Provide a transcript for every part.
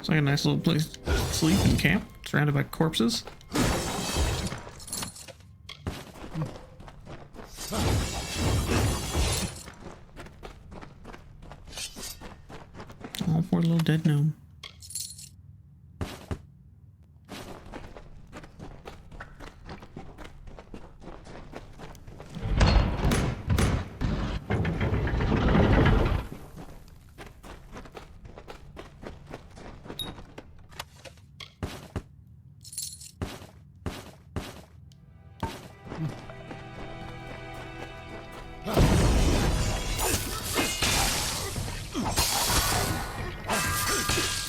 It's like a nice little place to sleep and camp, surrounded by corpses. Oh, poor little dead gnome.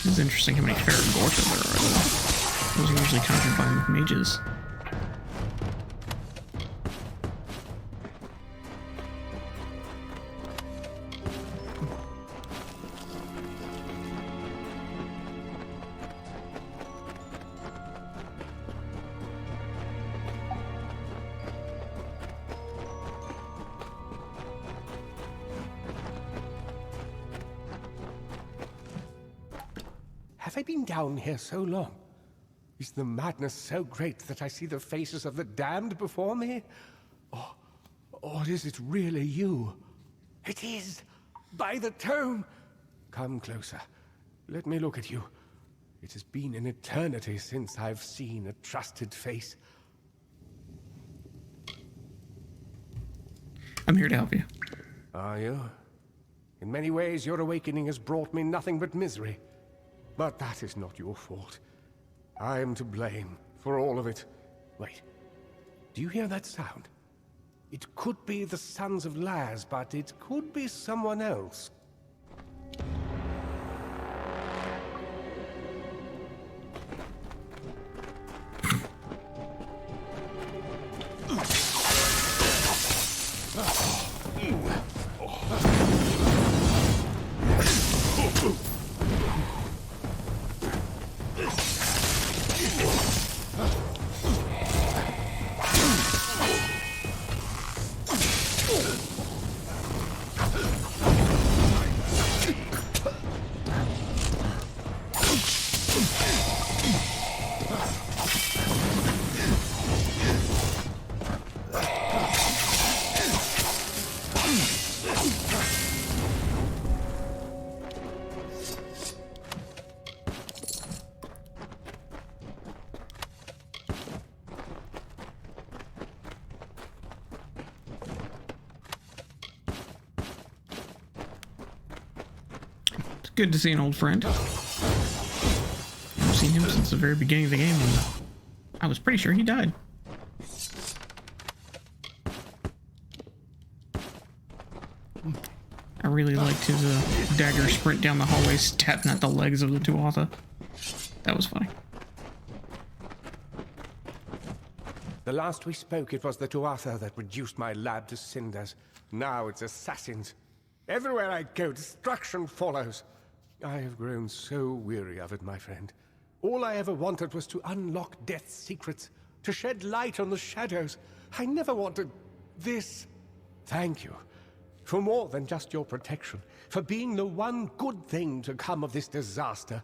It's interesting how many Ferragorta there are, though. Those are usually conquered by mages. Have I been down here so long? Is the madness so great that I see the faces of the damned before me? Or is it really you? It is! By the tome! Come closer. Let me look at you. It has been an eternity since I've seen a trusted face. I'm here to help you. Are you? In many ways, your awakening has brought me nothing but misery. But that is not your fault. I am to blame for all of it. Wait, do you hear that sound? It could be the Sons of Laz, but it could be someone else. Good to see an old friend. I've seen him since the very beginning of the game, and I was pretty sure he died. I really liked his dagger sprint down the hallway, stabbing at the legs of the Tuatha. That was funny. The last we spoke, it was the Tuatha that reduced my lab to cinders. Now it's assassins. Everywhere I go, destruction follows. I have grown so weary of it, my friend. All I ever wanted was to unlock death's secrets, to shed light on the shadows. I never wanted this. Thank you for more than just your protection, for being the one good thing to come of this disaster.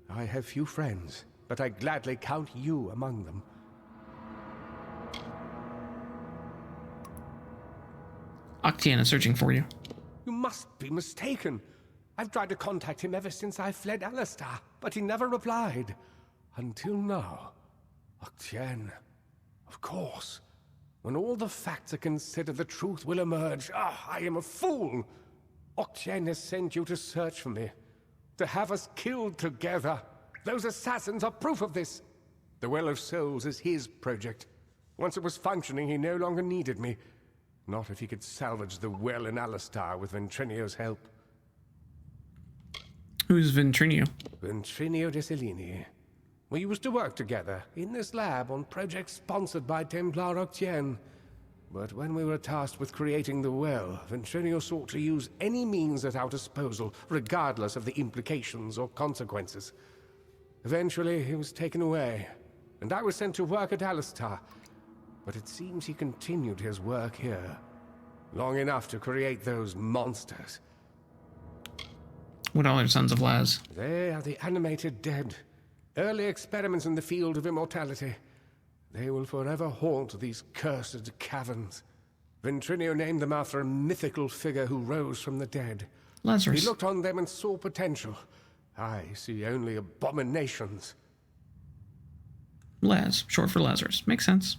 I have few friends, but I gladly count you among them. Octian is searching for you. You must be mistaken. I've tried to contact him ever since I fled Alistar, but he never replied. Until now. Octian. Of course. When all the facts are considered, the truth will emerge. I am a fool! Octian has sent you to search for me. To have us killed together. Those assassins are proof of this. The Well of Souls is his project. Once it was functioning, he no longer needed me. Not if he could salvage the well in Alistar with Ventrinio's help. Who's Ventrinio? Ventrinio de Cellini. We used to work together in this lab on projects sponsored by Templar Octian. But when we were tasked with creating the well, Ventrinio sought to use any means at our disposal, regardless of the implications or consequences. Eventually, he was taken away, and I was sent to work at Alistar. But it seems he continued his work here, long enough to create those monsters. What other sons of Laz? They are the animated dead. Early experiments in the field of immortality. They will forever haunt these cursed caverns. Ventrinio named them after a mythical figure who rose from the dead. Lazarus. He looked on them and saw potential. I see only abominations. Laz, short for Lazarus. Makes sense.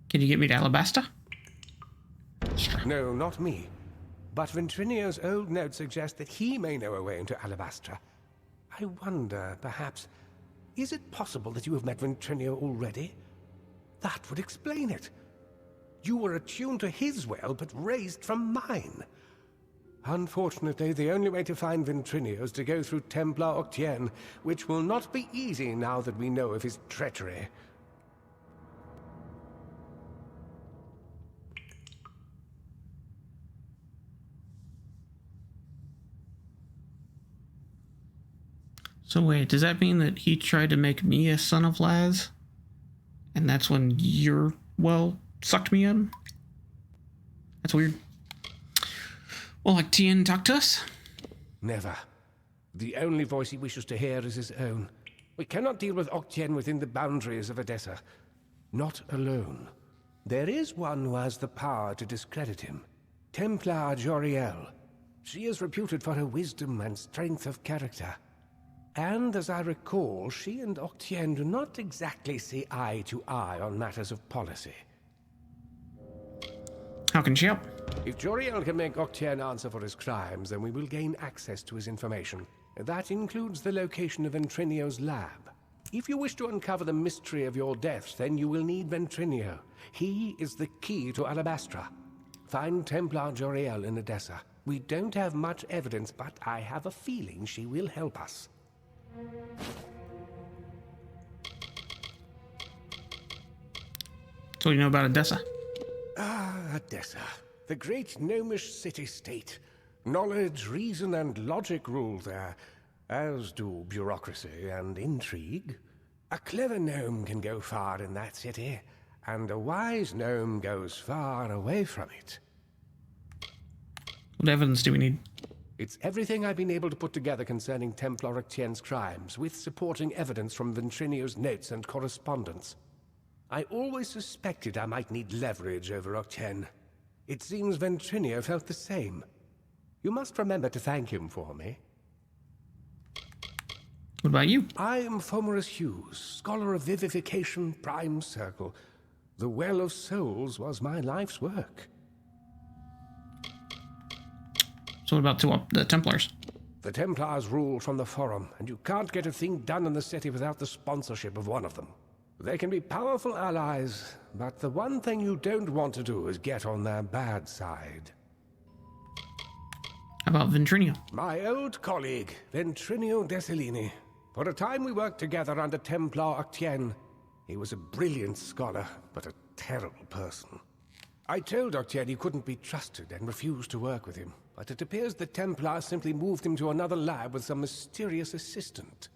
Can you get me to Alabasta? No, not me. But Ventrinio's old notes suggest that he may know a way into Alabastra. I wonder, perhaps, is it possible that you have met Ventrinio already? That would explain it. You were attuned to his well, but raised from mine. Unfortunately, the only way to find Ventrinio is to go through Templar Octien, which will not be easy now that we know of his treachery. So wait, does that mean that he tried to make me a son of Laz? And that's when your well sucked me in? That's weird. Well, like Tien talk to us? Never. The only voice he wishes to hear is his own. We cannot deal with Octien within the boundaries of Edessa. Not alone. There is one who has the power to discredit him. Templar Joriel. She is reputed for her wisdom and strength of character. And as I recall, she and Octien do not exactly see eye to eye on matters of policy. How can she help? If Joriel can make Octien answer for his crimes, then we will gain access to his information. That includes the location of Ventrinio's lab. If you wish to uncover the mystery of your death, then you will need Ventrinio. He is the key to Alabastra. Find Templar Joriel in Edessa. We don't have much evidence, but I have a feeling she will help us. So you know about Edessa? Ah, Edessa. The great gnomish city-state. Knowledge, reason, and logic rule there, as do bureaucracy and intrigue. A clever gnome can go far in that city, and a wise gnome goes far away from it. What evidence do we need? It's everything I've been able to put together concerning Templar Octien's crimes, with supporting evidence from Ventrinio's notes and correspondence. I always suspected I might need leverage over Octien. It seems Ventrinio felt the same. You must remember to thank him for me. What about you? I am Fomerus Hughes, scholar of vivification, prime circle. The Well of Souls was my life's work. So what about the Templars? The Templars rule from the Forum, and you can't get a thing done in the city without the sponsorship of one of them. They can be powerful allies, but the one thing you don't want to do is get on their bad side. How about Ventrinio? My old colleague, Ventrinio Desilini. For a time we worked together under Templar Octien. He was a brilliant scholar, but a terrible person. I told Octien he couldn't be trusted and refused to work with him, but it appears the Templars simply moved him to another lab with some mysterious assistant.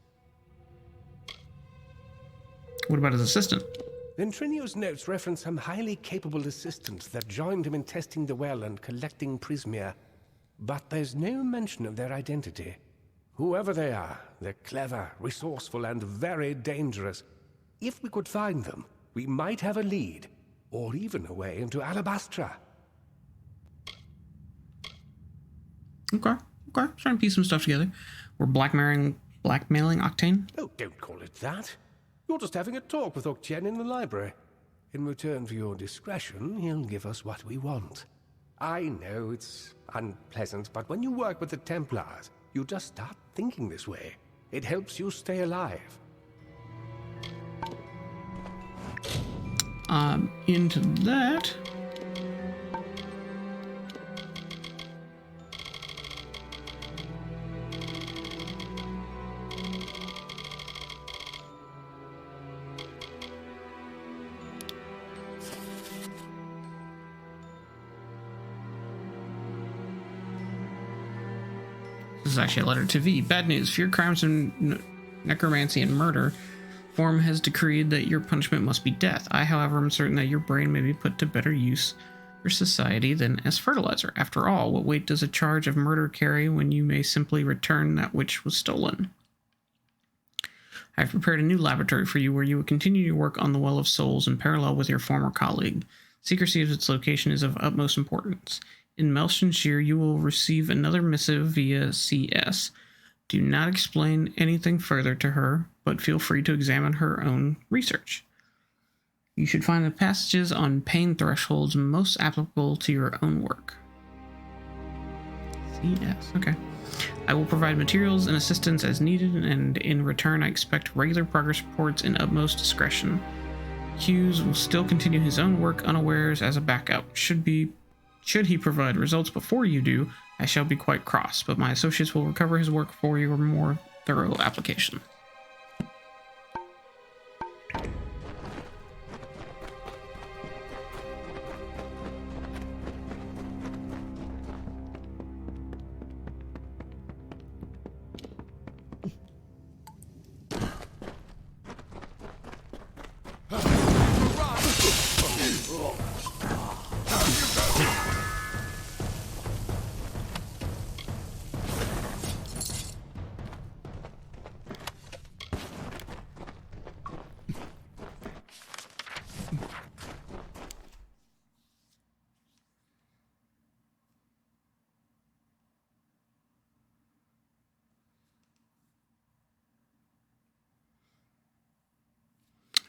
What about his assistant? Ventrinio's notes reference some highly capable assistants that joined him in testing the well and collecting Prismia. But there's no mention of their identity. Whoever they are, they're clever, resourceful, and very dangerous. If we could find them, we might have a lead, or even a way into Alabastra. Okay. Trying to piece some stuff together. We're blackmailing Octane. Oh, don't call it that. You're just having a talk with Octien in the library. In return for your discretion, he'll give us what we want. I know it's unpleasant, but when you work with the Templars, you just start thinking this way. It helps you stay alive. Into that. This is actually a letter to V. Bad news. For your crimes and necromancy and murder, Form has decreed that your punishment must be death. I, however, am certain that your brain may be put to better use for society than as fertilizer. After all, what weight does a charge of murder carry when you may simply return that which was stolen? I have prepared a new laboratory for you where you will continue your work on the Well of Souls in parallel with your former colleague. Secrecy of its location is of utmost importance. In Meltonshire, you will receive another missive via CS. Do not explain anything further to her, but feel free to examine her own research. You should find the passages on pain thresholds most applicable to your own work. CS, okay. I will provide materials and assistance as needed, and in return I expect regular progress reports and utmost discretion. Hughes will still continue his own work unawares as a backup. Should he provide results before you do, I shall be quite cross, but my associates will recover his work for your more thorough application.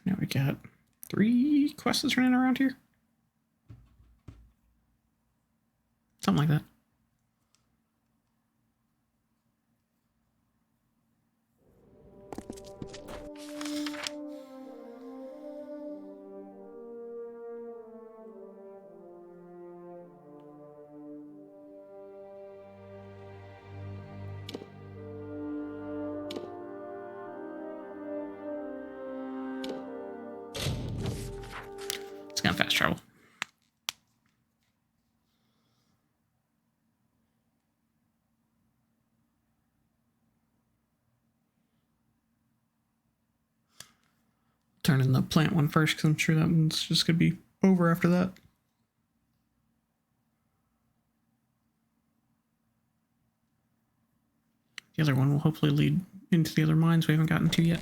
Now we got 3 quests running around here. Something like that. It's kind of fast travel. Turn in the plant one first, because I'm sure that one's just going to be over after that. The other one will hopefully lead into the other mines we haven't gotten to yet.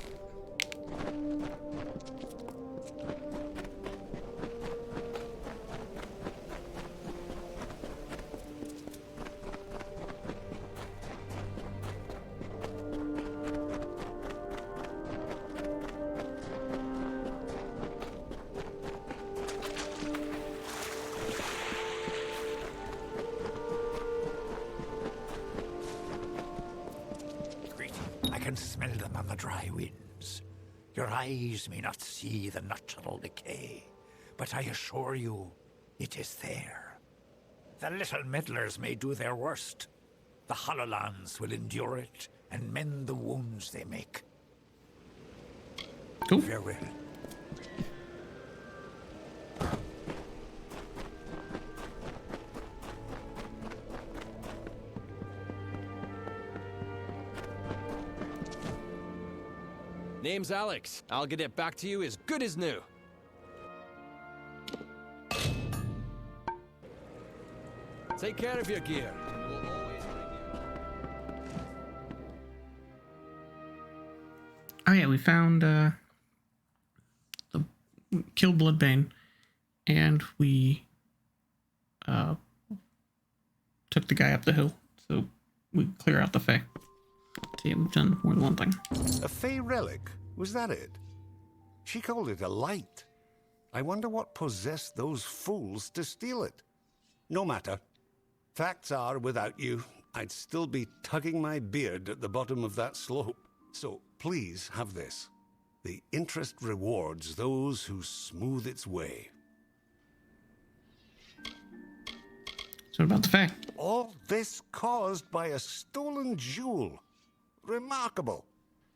I can smell them on the dry winds. Your eyes may not see the natural decay, but I assure you, it is there. The little meddlers may do their worst. The Hollowlands will endure it and mend the wounds they make. Cool. Farewell. Name's Alex. I'll get it back to you as good as new. Take care of your gear. We'll always bring you. Oh yeah, we found the killed Bloodbane, and we took the guy up the hill, so we clear out the Fae. See, we've done more than one thing. A Fey relic? Was that it? She called it a light. I wonder what possessed those fools to steal it. No matter. Facts are, without you, I'd still be tugging my beard at the bottom of that slope. So please have this. The interest rewards those who smooth its way. So what about the Fae? All this caused by a stolen jewel. Remarkable.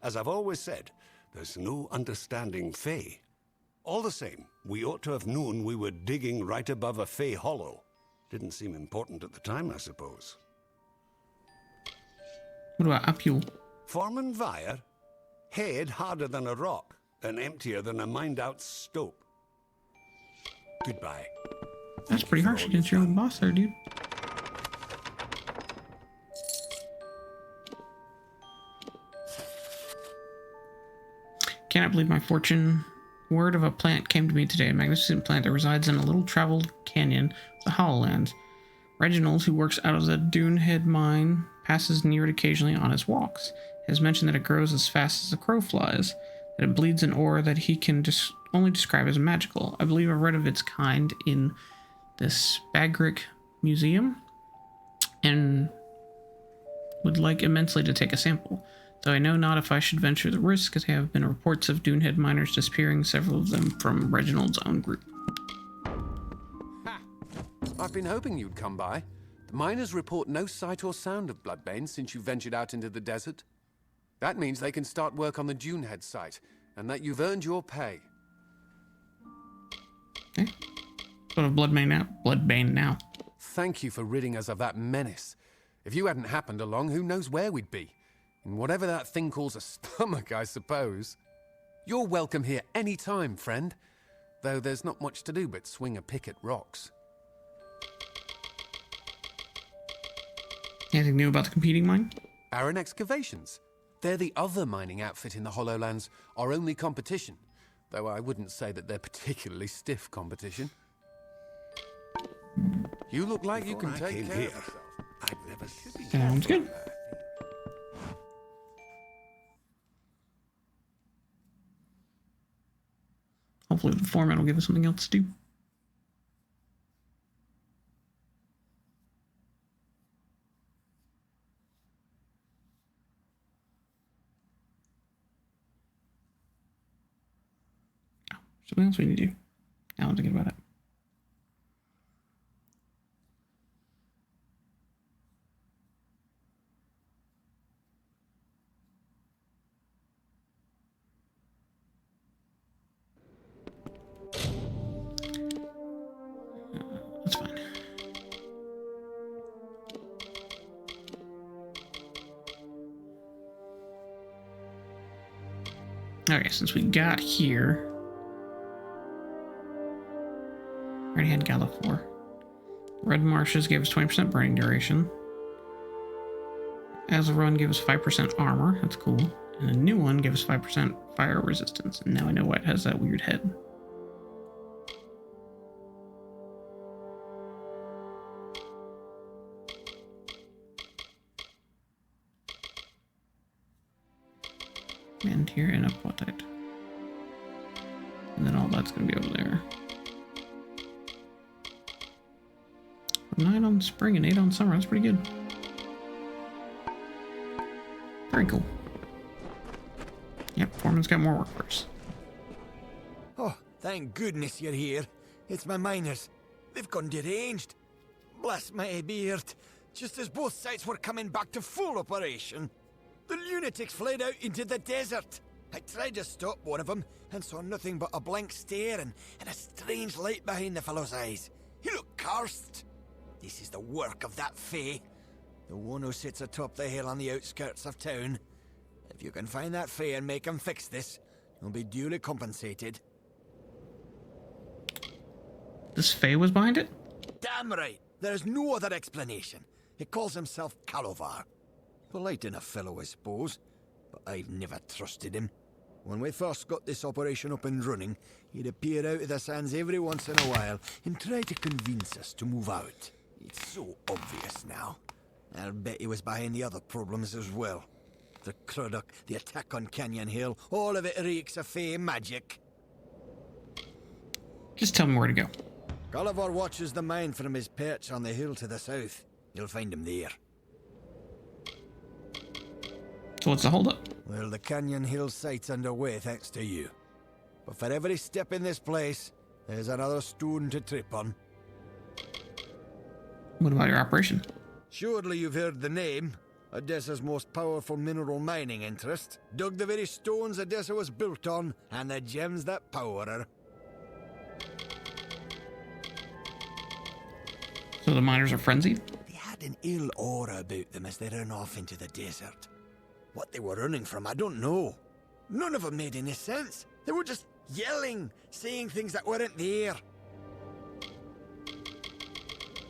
As I've always said, there's no understanding Fae. All the same, we ought to have known we were digging right above a Fae hollow. Didn't seem important at the time, I suppose. What about Apule? Foreman Vire? Head harder than a rock, and emptier than a mined-out stope. Goodbye. That's pretty harsh against your own boss there, dude. Cannot believe my fortune. Word of a plant came to me today, a magnificent plant that resides in a little traveled canyon of the Hollowlands. Reginald, who works out of the Dunehead mine, passes near it occasionally on his walks. He has mentioned that it grows as fast as a crow flies, that it bleeds an ore that he can only describe as magical. I believe I've read of its kind in the Spagric Museum, and would like immensely to take a sample, though I know not if I should venture the risk, as there have been reports of Dunehead miners disappearing, several of them from Reginald's own group. Ha! I've been hoping you'd come by. The miners report no sight or sound of Bloodbane since you ventured out into the desert. That means they can start work on the Dunehead site, and that you've earned your pay. Okay. Go to Bloodbane now. Thank you for ridding us of that menace. If you hadn't happened along, who knows where we'd be? In whatever that thing calls a stomach, I suppose. You're welcome here any time, friend. Though there's not much to do but swing a pick at rocks. Anything new about the competing mine? Aaron Excavations. They're the other mining outfit in the Hollowlands, our only competition. Though I wouldn't say that they're particularly stiff competition. You look like you can take care of yourself. I've never seen Sounds good. Hopefully the format will give us something else to do. Oh, something else we need to do. Now I'm thinking about it. That's fine. Okay, since we got here, already had Gala 4. Red Marshes gave us 20% burning duration. As a run gave us 5% armor. That's cool. And a new one gave us 5% fire resistance. And now I know why it has that weird head. And here and apotite. And then all that's going to be over there. 9 on spring and 8 on summer. That's pretty good. Very cool. Yep, Foreman's got more work for us. Oh, thank goodness you're here. It's my miners. They've gone deranged. Bless my beard. Just as both sites were coming back to full operation, the lunatics fled out into the desert. I tried to stop one of them and saw nothing but a blank stare and a strange light behind the fellow's eyes. He looked cursed. This is the work of that Fae, the one who sits atop the hill on the outskirts of town. If you can find that Fae and make him fix this, you'll be duly compensated. This Fae was behind it? Damn right. There's no other explanation. He calls himself Calovar. Polite enough fellow, I suppose, but I've never trusted him. When we first got this operation up and running, he'd appear out of the sands every once in a while and try to convince us to move out. It's so obvious now. I'll bet he was behind the other problems as well. The Cruddock, the attack on Canyon Hill, all of it reeks of Fae magic. Just tell me where to go. Gulliver watches the mine from his perch on the hill to the south. You'll find him there. So what's the holdup? Well, the Canyon Hill site's underway thanks to you. But for every step in this place, there's another stone to trip on. What about your operation? Surely you've heard the name. Odessa's most powerful mineral mining interest. Dug the very stones Odessa was built on, and the gems that power her. So the miners are frenzied? They had an ill aura about them as they ran off into the desert. What they were running from, I don't know. None of them made any sense. They were just yelling, saying things that weren't there.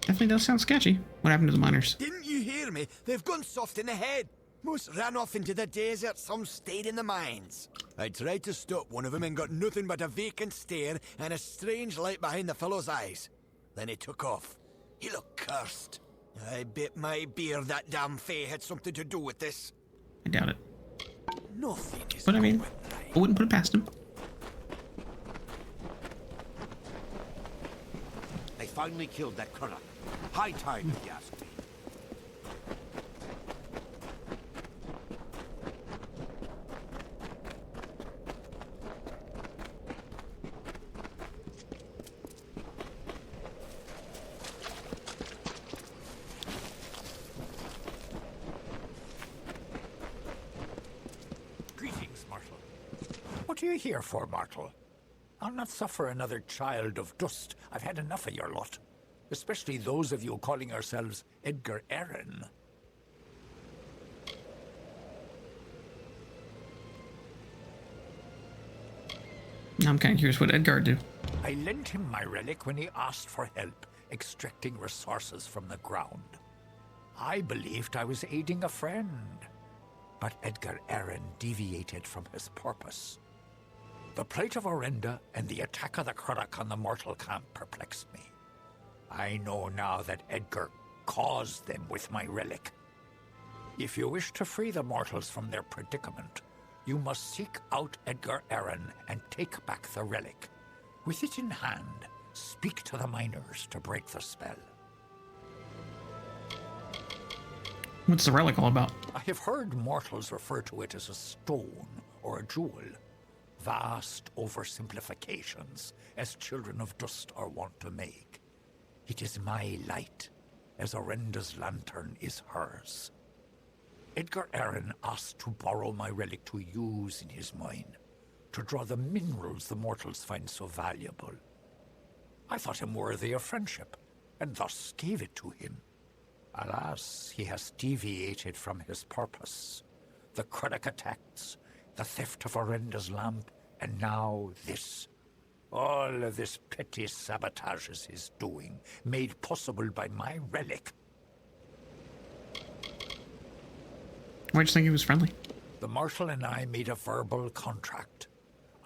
Definitely does sound sketchy. What happened to the miners? Didn't you hear me? They've gone soft in the head. Most ran off into the desert, some stayed in the mines. I tried to stop one of them and got nothing but a vacant stare and a strange light behind the fellow's eyes. Then he took off. He looked cursed. I bet my beer that damn Fae had something to do with this. I doubt it. Nothing is But I mean, going right. I wouldn't put it past him. They finally killed that Kuruk. High time, if you ask me. Greetings, mortal. What are you here for, mortal? I'll not suffer another child of dust. I've had enough of your lot. Especially those of you calling yourselves Edgar Allan. I'm kind of curious what Edgar do. I lent him my relic when he asked for help extracting resources from the ground. I believed I was aiding a friend. But Edgar Allan deviated from his purpose. The plight of Orenda and the attack of the Kuruk on the mortal camp perplexed me. I know now that Edgar caused them with my relic. If you wish to free the mortals from their predicament, you must seek out Edgar Allan and take back the relic. With it in hand, speak to the miners to break the spell. What's the relic all about? I have heard mortals refer to it as a stone or a jewel. Vast oversimplifications, as children of dust are wont to make. It is my light, as Orenda's lantern is hers. Edgar Allan asked to borrow my relic to use in his mine, to draw the minerals the mortals find so valuable. I thought him worthy of friendship, and thus gave it to him. Alas, he has deviated from his purpose. The Kuruk attacks, the theft of Orenda's lamp, and now this. All of this petty sabotage is his doing, made possible by my relic. Why'd you think he was friendly? The Marshal and I made a verbal contract.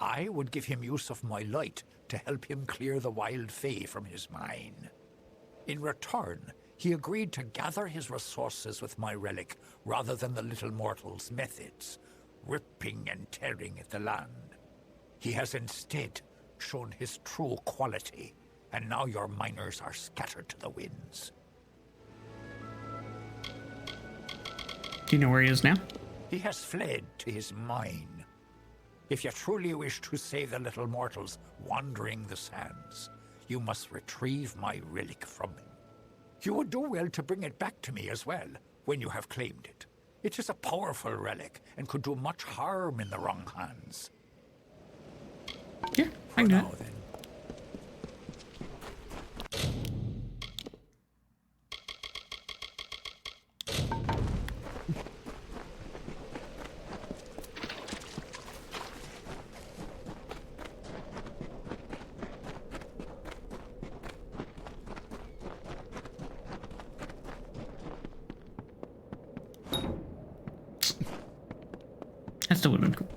I would give him use of my light to help him clear the wild Fae from his mine. In return, he agreed to gather his resources with my relic rather than the little mortal's methods, ripping and tearing at the land. He has instead shown his true quality, and now your miners are scattered to the winds. Do you know where he is now? He has fled to his mine. If you truly wish to save the little mortals wandering the sands, you must retrieve my relic from him. You would do well to bring it back to me as well, when you have claimed it. It is a powerful relic, and could do much harm in the wrong hands. Yeah, I can do it. Now then. That still would have been cool.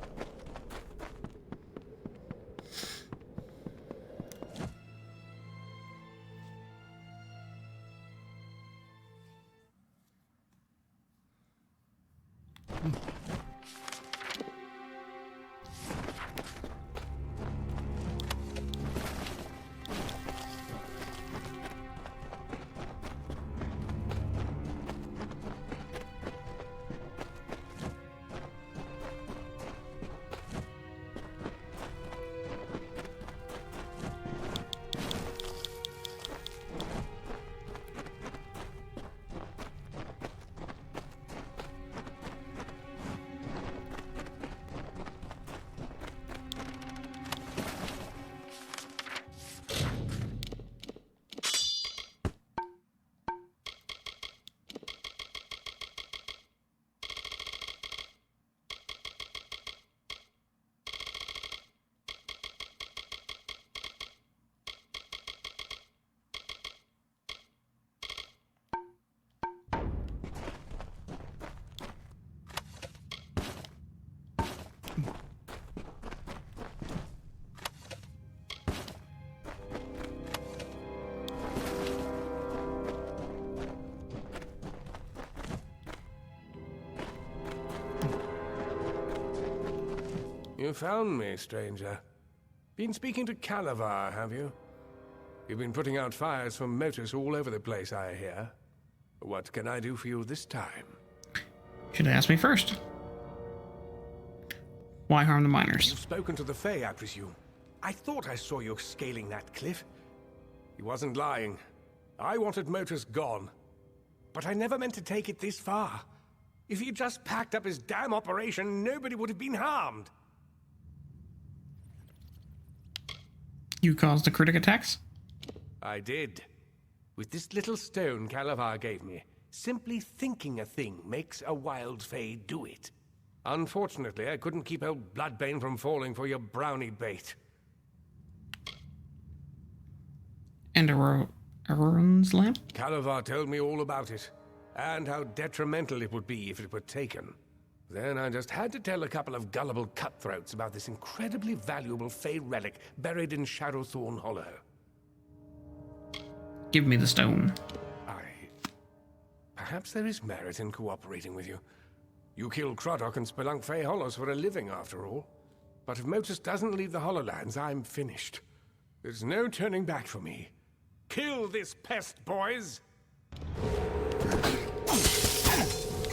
You found me, stranger. Been speaking to Calavar, have you? You've been putting out fires for Motus all over the place, I hear. What can I do for you this time? Should have asked me first. Why harm the miners? You've spoken to the Fae, I presume. I thought I saw you scaling that cliff. He wasn't lying. I wanted Motus gone. But I never meant to take it this far. If he'd just packed up his damn operation, nobody would have been harmed. You caused the critic attacks? I did. With this little stone Calavar gave me, simply thinking a thing makes a wild Fae do it. Unfortunately, I couldn't keep old Bloodbane from falling for your brownie bait. And Aron's lamp? Calavar told me all about it, and how detrimental it would be if it were taken. Then I just had to tell a couple of gullible cutthroats about this incredibly valuable Fae relic buried in Shadowthorn Hollow. Give me the stone. Perhaps there is merit in cooperating with you. You kill Croddock and spelunk Fae Hollows for a living, after all. But if Motus doesn't leave the Hollowlands, I'm finished. There's no turning back for me. Kill this pest, boys!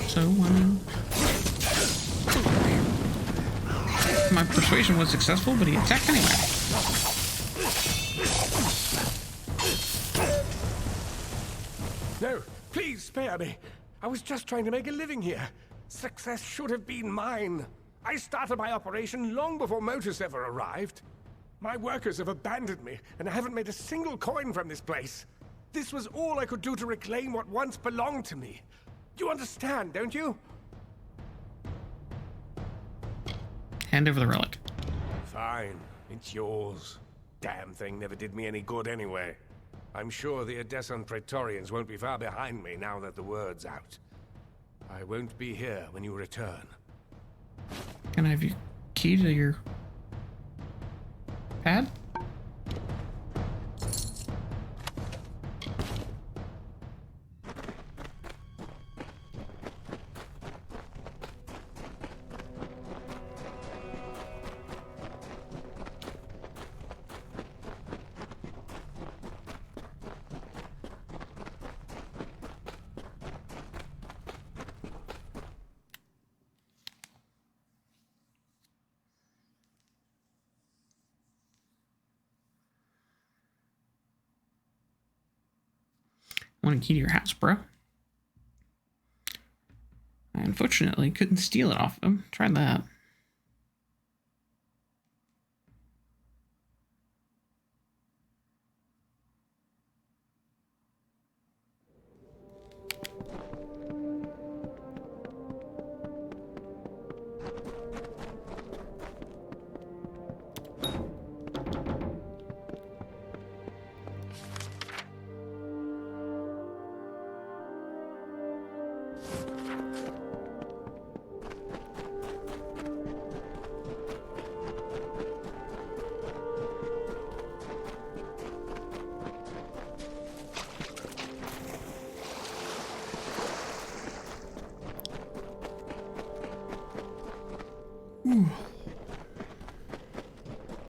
So, my persuasion was successful, but he attacked anyway. No, please spare me. I was just trying to make a living here. Success should have been mine. I started my operation long before Motus ever arrived. My workers have abandoned me, and I haven't made a single coin from this place. This was all I could do to reclaim what once belonged to me. You understand, don't you? Hand over the relic. Fine, it's yours. Damn thing never did me any good anyway. I'm sure the Odessan Praetorians won't be far behind me now that the word's out. I won't be here when you return. Can I have your key to your pad? Want a key to your house, bro? I unfortunately couldn't steal it off him. Tried that. Ooh.